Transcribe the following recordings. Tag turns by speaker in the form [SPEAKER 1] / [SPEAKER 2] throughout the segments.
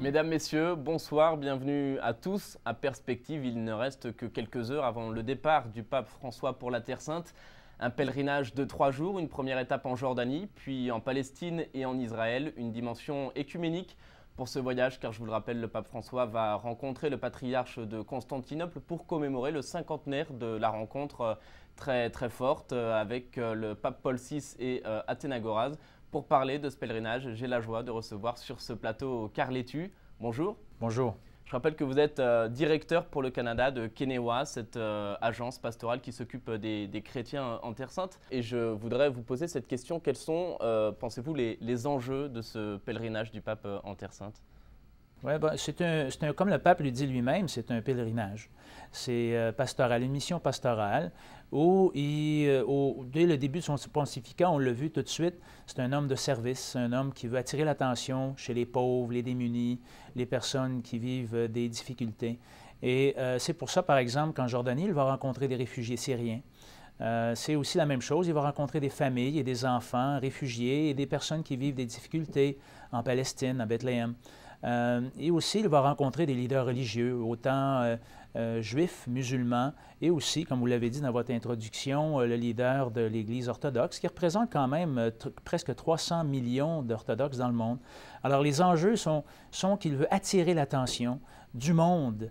[SPEAKER 1] Mesdames, Messieurs, bonsoir, bienvenue à tous. À Perspective, il ne reste que quelques heures avant le départ du pape François pour la Terre Sainte. Un pèlerinage de 3 jours, une première étape en Jordanie, puis en Palestine et en Israël, une dimension œcuménique pour ce voyage, car je vous le rappelle, le pape François va rencontrer le patriarche de Constantinople pour commémorer le cinquantenaire de la rencontre très forte avec le pape Paul VI et Athénagoras. Pour parler de ce pèlerinage, j'ai la joie de recevoir sur ce plateau Carl Letu. Bonjour.
[SPEAKER 2] Bonjour.
[SPEAKER 1] Je rappelle que vous êtes directeur pour le Canada de Kenewa, cette agence pastorale qui s'occupe des chrétiens en Terre Sainte. Et je voudrais vous poser cette question. Quels sont, pensez-vous, les enjeux de ce pèlerinage du pape en Terre Sainte?
[SPEAKER 2] Oui, comme le pape le dit lui-même, c'est un pèlerinage. C'est pastoral, une mission pastorale où, dès le début de son pontificat, on l'a vu tout de suite, c'est un homme de service, un homme qui veut attirer l'attention chez les pauvres, les démunis, les personnes qui vivent des difficultés. Et c'est pour ça, par exemple, qu'en Jordanie, il va rencontrer des réfugiés syriens. C'est aussi la même chose, il va rencontrer des familles et des enfants réfugiés et des personnes qui vivent des difficultés en Palestine, à Bethléem. Et aussi, il va rencontrer des leaders religieux, autant juifs, musulmans, et aussi, comme vous l'avez dit dans votre introduction, le leader de l'Église orthodoxe, qui représente quand même presque 300 millions d'orthodoxes dans le monde. Alors, les enjeux sont qu'il veut attirer l'attention du monde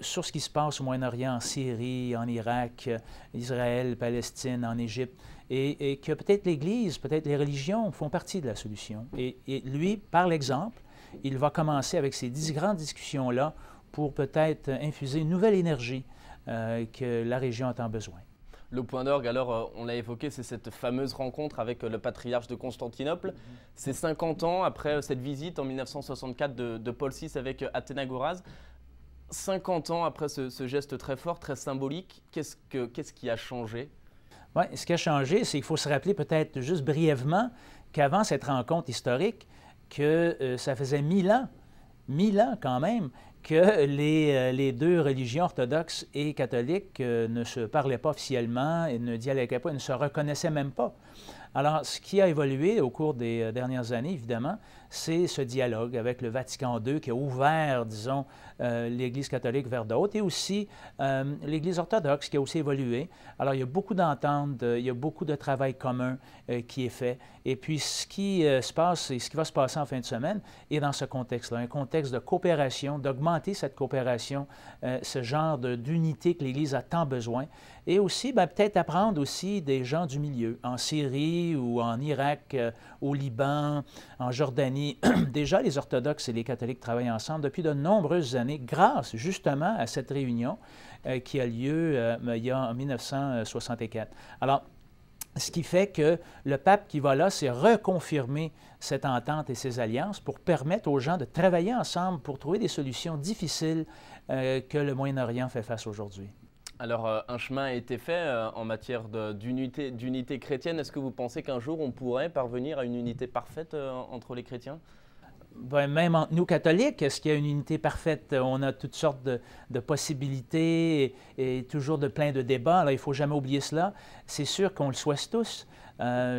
[SPEAKER 2] sur ce qui se passe au Moyen-Orient, en Syrie, en Irak, Israël, Palestine, en Égypte, et que peut-être l'Église, peut-être les religions font partie de la solution. Et lui, par l'exemple, il va commencer avec ces grandes discussions-là pour peut-être infuser une nouvelle énergie que la région a tant besoin.
[SPEAKER 1] Le point d'orgue, alors, on l'a évoqué, c'est cette fameuse rencontre avec le patriarche de Constantinople. C'est 50 ans après cette visite en 1964 de Paul VI avec Athénagoras. 50 ans après ce geste très fort, très symbolique, qu'est-ce qui a changé?
[SPEAKER 2] Oui, ce qui a changé, c'est qu'il faut se rappeler peut-être juste brièvement qu'avant cette rencontre historique, que ça faisait 1000 ans quand même, que les deux religions orthodoxes et catholiques ne se parlaient pas officiellement, et ne dialoguaient pas, ne se reconnaissaient même pas. Alors, ce qui a évolué au cours des dernières années, évidemment, c'est ce dialogue avec le Vatican II qui a ouvert, disons, l'Église catholique vers d'autres, et aussi l'Église orthodoxe qui a aussi évolué. Alors, il y a beaucoup d'ententes, il y a beaucoup de travail commun qui est fait. Et puis, ce qui se passe et ce qui va se passer en fin de semaine est dans ce contexte-là, un contexte de coopération, d'augmenter cette coopération, ce genre d'unité que l'Église a tant besoin. Et aussi, peut-être apprendre aussi des gens du milieu, en Syrie ou en Irak, au Liban, en Jordanie. Déjà, les orthodoxes et les catholiques travaillent ensemble depuis de nombreuses années grâce justement à cette réunion qui a lieu il y a en 1964. Alors, ce qui fait que le pape qui va là, c'est reconfirmer cette entente et ces alliances pour permettre aux gens de travailler ensemble pour trouver des solutions difficiles que le Moyen-Orient fait face aujourd'hui.
[SPEAKER 1] Alors, un chemin a été fait en matière d'unité chrétienne. Est-ce que vous pensez qu'un jour, on pourrait parvenir à une unité parfaite entre les chrétiens?
[SPEAKER 2] Bien, même entre nous catholiques, est-ce qu'il y a une unité parfaite? On a toutes sortes de possibilités et toujours plein de débats. Alors, il ne faut jamais oublier cela. C'est sûr qu'on le souhaite tous.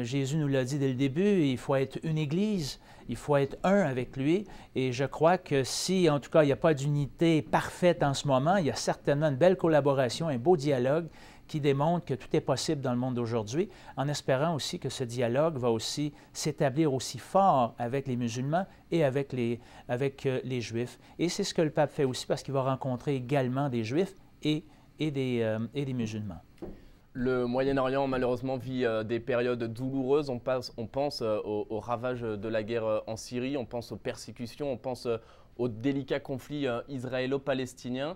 [SPEAKER 2] Jésus nous l'a dit dès le début, il faut être une Église, il faut être un avec lui. Et je crois que si, en tout cas, il n'y a pas d'unité parfaite en ce moment, il y a certainement une belle collaboration, un beau dialogue qui démontre que tout est possible dans le monde d'aujourd'hui, en espérant aussi que ce dialogue va aussi s'établir aussi fort avec les musulmans et avec les Juifs. Et c'est ce que le pape fait aussi parce qu'il va rencontrer également des Juifs et des musulmans.
[SPEAKER 1] Le Moyen-Orient, malheureusement, vit des périodes douloureuses. On pense aux ravages de la guerre en Syrie, on pense aux persécutions, on pense aux délicats conflits israélo-palestiniens.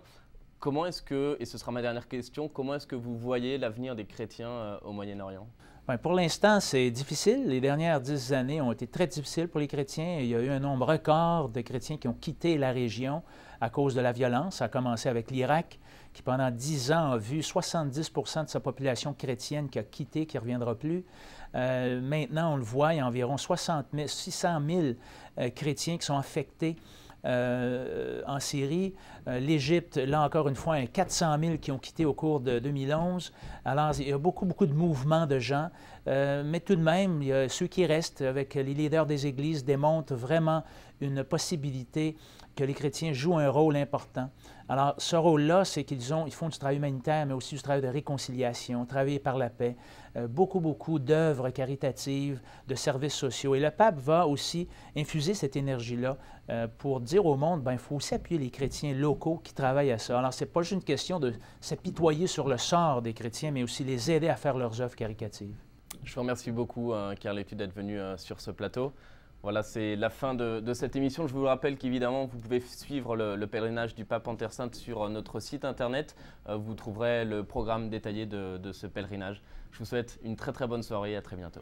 [SPEAKER 1] Comment est-ce que, et ce sera ma dernière question, comment est-ce que vous voyez l'avenir des chrétiens au Moyen-Orient?
[SPEAKER 2] Bien, pour l'instant, c'est difficile. Les dernières 10 années ont été très difficiles pour les chrétiens. Il y a eu un nombre record de chrétiens qui ont quitté la région à cause de la violence. Ça a commencé avec l'Irak, qui pendant 10 ans a vu 70 de sa population chrétienne qui a quitté, qui ne reviendra plus. Maintenant, on le voit, il y a environ 600 000 chrétiens qui sont affectés en Syrie. L'Égypte, là encore une fois, 400 000 qui ont quitté au cours de 2011. Alors, il y a beaucoup de mouvements de gens. mais tout de même, il y a ceux qui restent avec les leaders des églises démontrent vraiment une possibilité que les chrétiens jouent un rôle important. Alors, ce rôle-là, c'est qu'ils font du travail humanitaire, mais aussi du travail de réconciliation, travailler par la paix, beaucoup d'œuvres caritatives, de services sociaux. Et le pape va aussi infuser cette énergie-là pour dire au monde, il faut aussi appuyer les chrétiens locaux qui travaillent à ça. Alors, ce n'est pas juste une question de s'apitoyer sur le sort des chrétiens, mais aussi les aider à faire leurs œuvres caritatives.
[SPEAKER 1] Je vous remercie beaucoup, Karl Étude, d'être venu sur ce plateau. Voilà, c'est la fin de cette émission. Je vous rappelle qu'évidemment, vous pouvez suivre le pèlerinage du pape en Terre Sainte sur notre site internet. Vous trouverez le programme détaillé de ce pèlerinage. Je vous souhaite une très bonne soirée et à très bientôt.